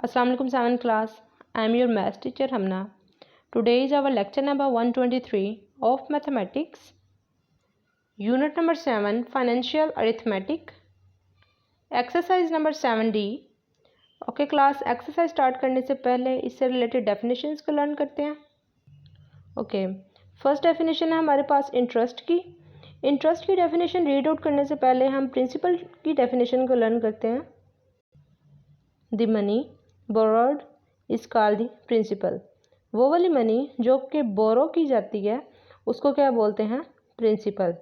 Assalamu alaikum 7th class. I am your maths teacher Hamna. Today is our lecture number 123 of mathematics. Unit number 7 financial arithmetic. Exercise number 7D. Okay class, exercise start करने से पहले इससे related definitions को learn करते हैं. Okay first definition है हमारे पास interest की. इंटरेस्ट की डेफिनेशन रीड आउट करने से पहले हम प्रिंसिपल की डेफिनेशन को लर्न करते हैं. The money borrowed is called the principal. वो वाली मनी जो कि बोरो की जाती है उसको क्या बोलते हैं? प्रिंसिपल.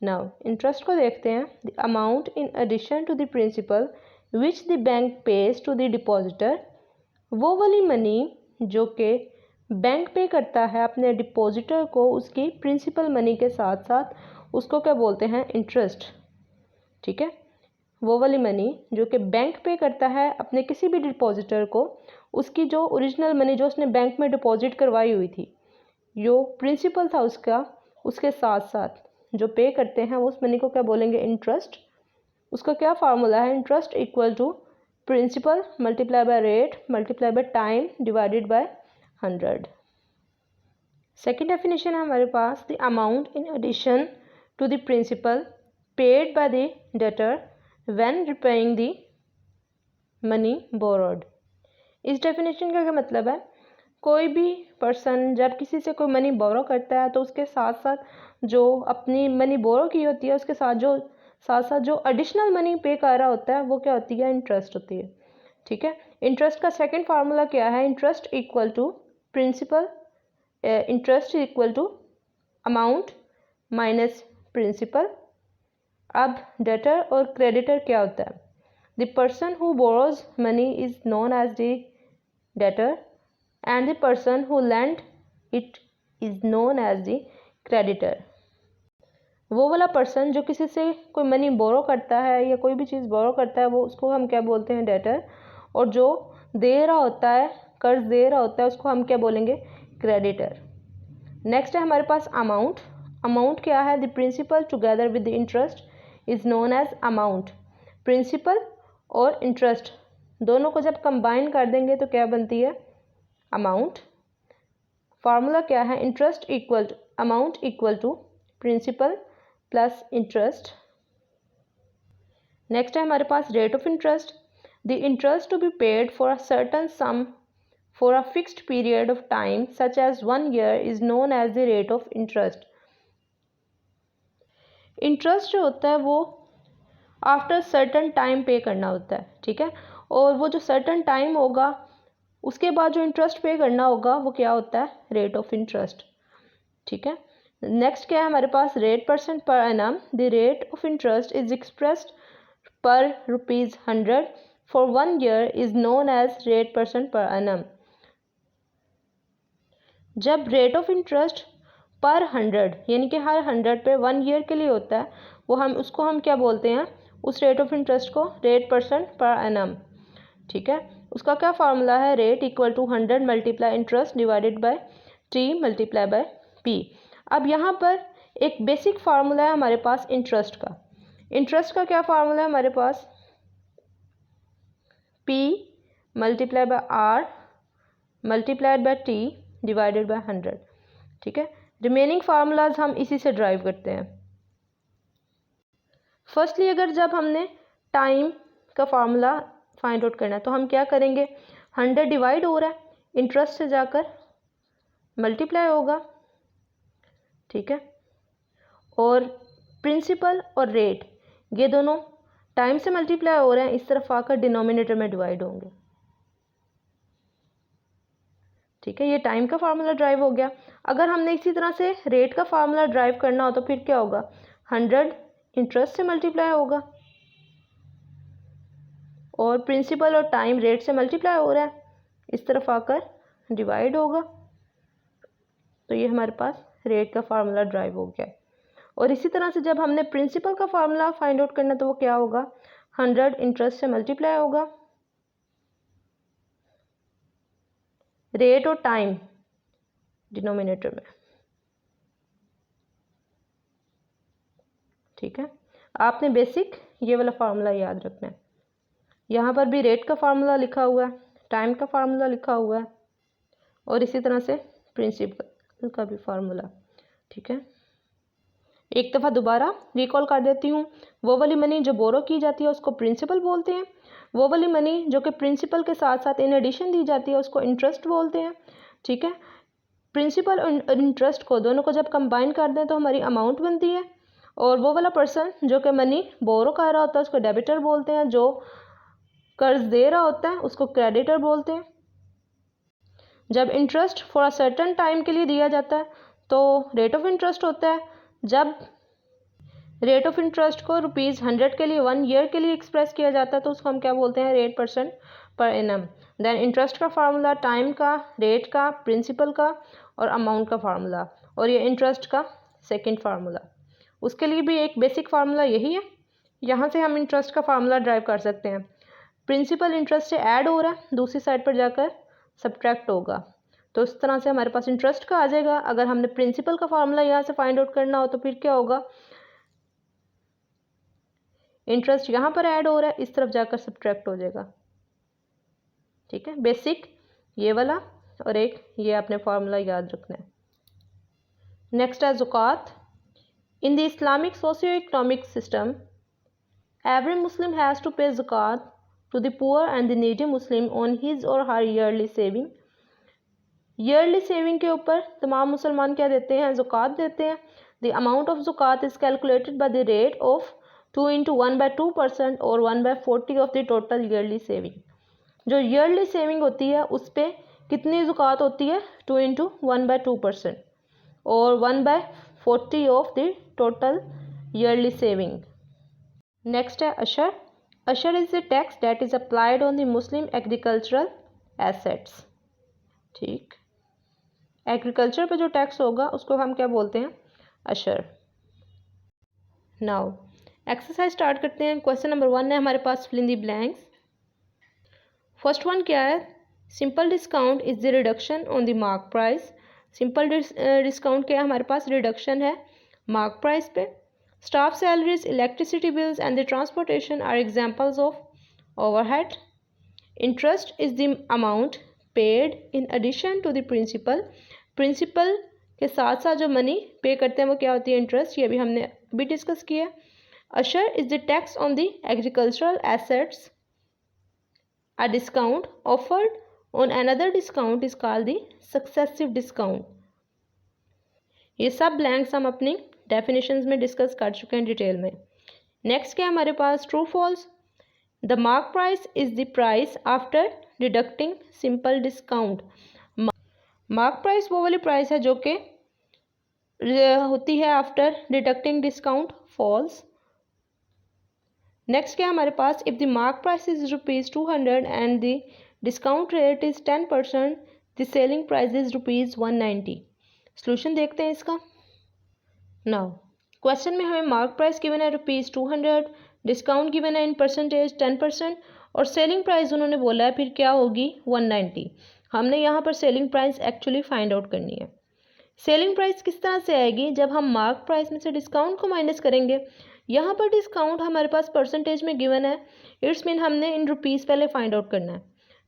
नाउ इंटरेस्ट को देखते हैं. The amount in addition to the principal which the bank pays to the depositor. वो वाली मनी जो कि बैंक पे करता है अपने डिपॉजिटर को उसकी प्रिंसिपल मनी के साथ साथ, उसको क्या बोलते हैं? इंटरेस्ट. ठीक है, वो वाली मनी जो कि बैंक पे करता है अपने किसी भी डिपॉजिटर को, उसकी जो ओरिजिनल मनी जो उसने बैंक में डिपॉजिट करवाई हुई थी, जो प्रिंसिपल था उसका, उसके साथ साथ जो पे करते हैं उस मनी को क्या बोलेंगे? इंटरेस्ट. उसका क्या फार्मूला है? Interest equal to principal multiply by rate multiply by time divided by 100. Second definition है हमारे पास. The amount in addition to the principal paid by the debtor when repaying the money borrowed. इस definition का क्या मतलब है? कोई भी पर्सन जब किसी से कोई मनी बोरो करता है तो उसके साथ साथ जो अपनी मनी बोरो की होती है उसके साथ जो एडिशनल मनी पे कर रहा होता है वो क्या होती है? इंटरेस्ट होती है. ठीक है, इंटरेस्ट का सेकंड फार्मूला क्या है? Interest equal to principal, interest equal to amount minus principal. अब डेटर और क्रेडिटर क्या होता है? The person who borrows money is known as the debtor and the person who lend it is known as the creditor. वो वाला person जो किसी से कोई मनी बोरो करता है या कोई भी चीज़ बोरो करता है वो उसको हम क्या बोलते हैं? डेटर. और जो दे रहा होता है, कर्ज दे रहा होता है, उसको हम क्या बोलेंगे? क्रेडिटर. नेक्स्ट है हमारे पास अमाउंट. अमाउंट क्या है? The principal together with the interest is known as amount. Principal और इंटरेस्ट दोनों को जब कंबाइन कर देंगे तो क्या बनती है? अमाउंट. फार्मूला क्या है? Interest equal to amount equal to principal plus interest. Next है हमारे पास rate of interest. The interest to be paid for a certain sum for a fixed period of time such as 1 year is known as the rate of interest. Interest जो होता है वो after certain time पे करना होता है. ठीक है, और वो जो सर्टन टाइम होगा उसके बाद जो इंटरेस्ट पे करना होगा वो क्या होता है? Rate of interest. ठीक है, नेक्स्ट क्या है हमारे पास? Rate percent per annum. The rate of interest is expressed per ₹100 for 1 year is known as rate percent per annum. जब रेट ऑफ इंटरेस्ट पर 100 यानी कि हर 100 पे 1 ईयर के लिए होता है वो उसको हम क्या बोलते हैं? उस रेट ऑफ इंटरेस्ट को रेट परसेंट पर एनम. ठीक है, उसका क्या फार्मूला है? Rate equal to 100 multiply interest divided by T multiply by P. अब यहाँ पर एक बेसिक फार्मूला है हमारे पास इंटरेस्ट का. इंटरेस्ट का क्या फार्मूला है हमारे पास? P multiply by R multiplied by T divided by 100. ठीक है, रिमेनिंग फार्मूलाज हम इसी से ड्राइव करते हैं. फर्स्टली अगर जब हमने टाइम का फार्मूला फाइंड आउट करना है तो हम क्या करेंगे? 100 डिवाइड हो रहा है, इंटरेस्ट से जाकर मल्टीप्लाई होगा. ठीक है, और प्रिंसिपल और रेट ये दोनों टाइम से मल्टीप्लाई हो रहे हैं, इस तरफ आकर डिनोमिनेटर में डिवाइड होंगे. ठीक है, ये टाइम का फार्मूला ड्राइव हो गया. अगर हमने इसी तरह से रेट का फार्मूला ड्राइव करना हो तो फिर क्या होगा? 100 इंटरेस्ट से मल्टीप्लाई होगा और प्रिंसिपल और टाइम रेट से मल्टीप्लाई हो रहा है, इस तरफ आकर डिवाइड होगा. तो ये हमारे पास रेट का फार्मूला ड्राइव हो गया. और इसी तरह से जब हमने प्रिंसिपल का फार्मूला फाइंड आउट करना तो वो क्या होगा? 100 इंटरेस्ट से मल्टीप्लाई होगा, रेट और टाइम डिनोमिनेटर में. ठीक है, आपने बेसिक ये वाला फार्मूला याद रखना है. यहाँ पर भी रेट का फार्मूला लिखा हुआ है, टाइम का फार्मूला लिखा हुआ है और इसी तरह से प्रिंसिपल का भी फार्मूला। ठीक है, एक दफ़ा दोबारा रिकॉल कर देती हूँ। वो वाली मनी जो बोरो की जाती है उसको प्रिंसिपल बोलते हैं, वो वाली मनी जो कि प्रिंसिपल के साथ साथ इन एडिशन दी जाती है उसको इंटरेस्ट बोलते हैं। ठीक है, प्रिंसिपल और इंटरेस्ट को दोनों को जब कंबाइन कर दें तो हमारी अमाउंट बनती है, और वो वाला पर्सन जो कि मनी बोरो कर रहा होता है उसको डेबिटर बोलते हैं, जो कर्ज दे रहा होता है उसको क्रेडिटर बोलते हैं। जब interest for a certain time के लिए दिया जाता है तो रेट ऑफ इंटरेस्ट होता है। जब रेट ऑफ इंटरेस्ट को ₹100 के लिए 1 ईयर के लिए एक्सप्रेस किया जाता है तो उसको हम क्या बोलते हैं, rate % per annum. Then interest का फार्मूला टाइम का, रेट का, प्रिंसिपल का और अमाउंट का फार्मूला, और ये इंटरेस्ट का सेकंड फार्मूला। उसके लिए भी एक बेसिक फार्मूला यही है, यहाँ से हम इंटरेस्ट का फार्मूला ड्राइव कर सकते हैं। प्रिंसिपल इंटरेस्ट से ऐड हो रहा है, दूसरी साइड पर जाकर सब्ट्रैक्ट होगा, तो इस तरह से हमारे पास इंटरेस्ट का आ जाएगा। अगर हमने प्रिंसिपल का फार्मूला यहाँ से फाइंड आउट करना हो तो फिर क्या होगा, इंटरेस्ट यहाँ पर ऐड हो रहा है, इस तरफ जाकर सब्ट्रैक्ट हो जाएगा। ठीक है, बेसिक ये वाला और एक ये आपने फार्मूला याद रखना है। नेक्स्ट है ज़कात। In the Islamic socio economic system every Muslim has to pay ज़कात to the poor and the needy Muslim on his or her yearly saving. Yearly saving के ऊपर तमाम मुसलमान क्या देते हैं, ज़कात देते हैं। द अमाउंट ऑफ ज़कात is calculated by the rate of 2 × 1/2% और 1/40 of the total yearly saving. जो ईयरली सेविंग होती है उस पर कितनी ज़कात होती है, 2 × 1/2% और 1/40 of the total yearly saving. Next है अशर। अशर is the tax that is applied on the Muslim agricultural assets. ठीक, एग्रीकल्चर पे जो टैक्स होगा उसको हम क्या बोलते हैं, अशर। नाउ एक्सरसाइज स्टार्ट करते हैं। क्वेश्चन नंबर 1 है हमारे पास, fill in the blanks. First one क्या है, simple discount is the reduction on the mark price. Simple discount क्या है, हमारे पास रिडक्शन है मार्क प्राइस पे। Staff salaries, electricity bills and the transportation are examples of overhead. Interest is the amount paid in addition to the principal. Principal के साथ साथ जो मनी पे करते हैं वो क्या होती है, इंटरेस्ट। ये भी हमने अभी डिस्कस किया। Usher is the tax on the agricultural assets. A discount offered on another discount is called the successive discount. ये सब ब्लैंक्स हम अपनी डेफिनेशंस में डिस्कस कर चुके हैं डिटेल में। नेक्स्ट क्या हमारे पास, true false. The mark price is the price after deducting simple discount. Mark price वो वाली प्राइस है जो कि होती है after deducting discount. False. Next क्या हमारे पास, if the mark price is ₹200 and the discount rate is 10%, the selling price is ₹190। Solution देखते हैं इसका। नाउ क्वेश्चन में हमें मार्क प्राइस गिवन है ₹200, डिस्काउंट गिवन है इन परसेंटेज 10% और सेलिंग प्राइस उन्होंने बोला है फिर क्या होगी 190। हमने यहाँ पर selling price actually find out करनी है। सेलिंग प्राइस किस तरह से आएगी, जब हम मार्क प्राइस में से डिस्काउंट को माइनस करेंगे। यहाँ पर डिस्काउंट हमारे पास परसेंटेज में गिवन है, इट्स मीन हमने इन रुपीज़ पहले फाइंड आउट करना है।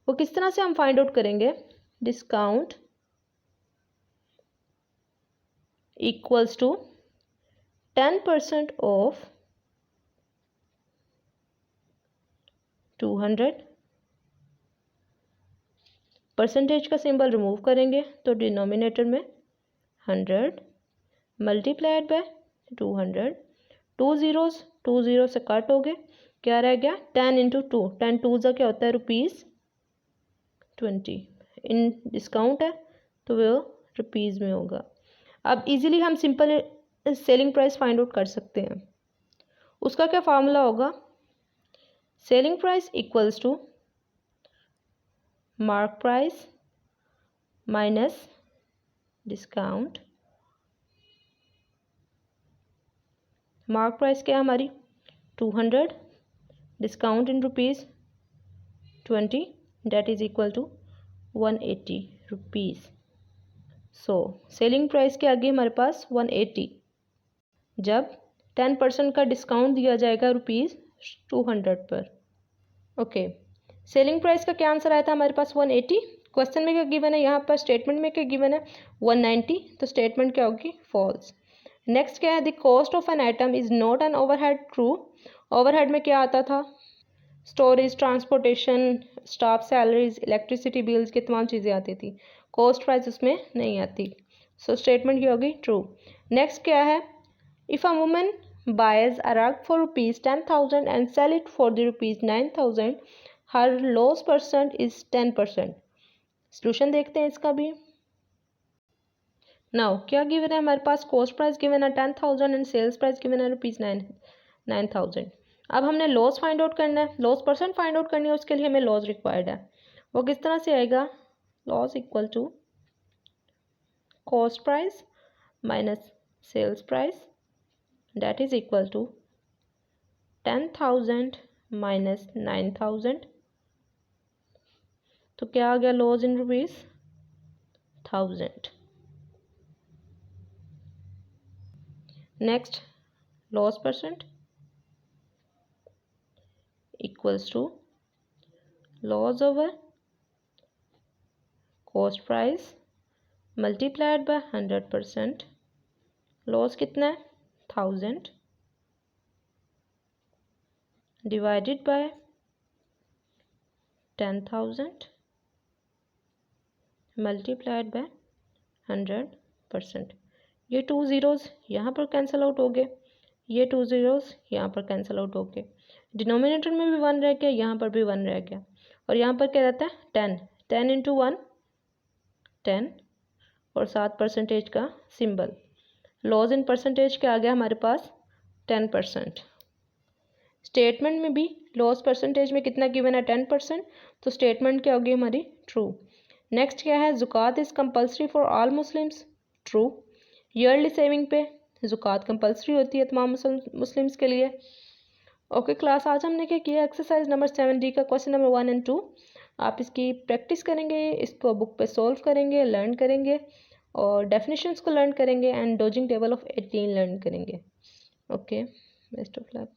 वो किस तरह से हम फाइंड आउट करेंगे, discount equals to 10% of 200। Percentage का सिंबल रिमूव करेंगे तो डिनोमिनेटर में 100 मल्टीप्लाइड बाय 200। 2 ज़ीरोज़ 2 ज़ीरो से कट हो गए, क्या रह गया 10 × 2। 10 2 का क्या होता है ₹20। इन डिस्काउंट है तो वो रुपीज़ में होगा। अब इजीली हम simple selling price find out कर सकते हैं। उसका क्या फार्मूला होगा, selling price equals to mark price minus discount. Mark price क्या है हमारी 200, discount in rupees 20, that is equal to 180 rupees. So selling price के आगे हमारे पास 180, जब 10% का डिस्काउंट दिया जाएगा ₹200 पर। ओके, सेलिंग प्राइस का क्या आंसर आया था हमारे पास 180। क्वेश्चन में क्या गिवन है, यहाँ पर स्टेटमेंट में क्या गिवन है 190, तो स्टेटमेंट क्या होगी फॉल्स। नेक्स्ट क्या है, the cost of an item is not an overhead. True. Overhead में क्या आता था, storage, transportation, staff salaries, electricity bills की तमाम चीज़ें आती थी। कॉस्ट प्राइस उसमें नहीं आती, सो स्टेटमेंट क्या होगी ट्रू। नेक्स्ट क्या है, if a woman buys a rug for rupees 10,000 and sell it for the rupees 9,000, her loss percent is 10%। Solution देखते हैं इसका भी। नाउ क्या गिवन है हमारे पास, कॉस्ट प्राइस गिवन है 10,000 एंड सेल्स प्राइस गिवन है रुपीज़ 9,000। अब हमने लॉस फाइंड आउट करना है, लॉस परसेंट फाइंड आउट करनी है, उसके लिए हमें लॉस रिक्वायर्ड है। वो किस तरह से आएगा, loss equal to cost price minus sales price, that is equal to 10,000 minus 9,000, तो क्या आ गया loss in rupees 1000। Next loss percent equals to loss over cost price multiplied by 100%। Loss कितना है 1000 डिवाइडेड बाय 10,000 मल्टीप्लाइड बाय 100%। ये 2 zeros यहाँ पर cancel out हो गए, ये 2 ज़ीरोज़ यहाँ पर कैंसिल आउट हो गए, डिनोमिनेटर में भी 1 रह गया, यहाँ पर भी 1 रह गया, और यहाँ पर क्या रहता है 10, 10 इंटू 1 10, और 7 परसेंटेज का सिंबल। लॉस इन परसेंटेज क्या आ गया हमारे पास 10%। स्टेटमेंट में भी लॉस परसेंटेज में कितना गिवन है 10%, तो स्टेटमेंट क्या होगी हमारी ट्रू। नेक्स्ट क्या है, ज़ुकात is compulsory for all Muslims. True. Yearly saving पे ज़ुकात कंपल्सरी होती है तमाम मुस्लिम्स के लिए। ओके क्लास, आज हमने क्या किया, एक्सरसाइज नंबर 7D का क्वेश्चन नंबर 1 और 2 आप इसकी प्रैक्टिस करेंगे, इसको बुक पे सॉल्व करेंगे, लर्न करेंगे, और डेफिनेशंस को लर्न करेंगे, and dodging table of 18 learn करेंगे। Okay, best of luck.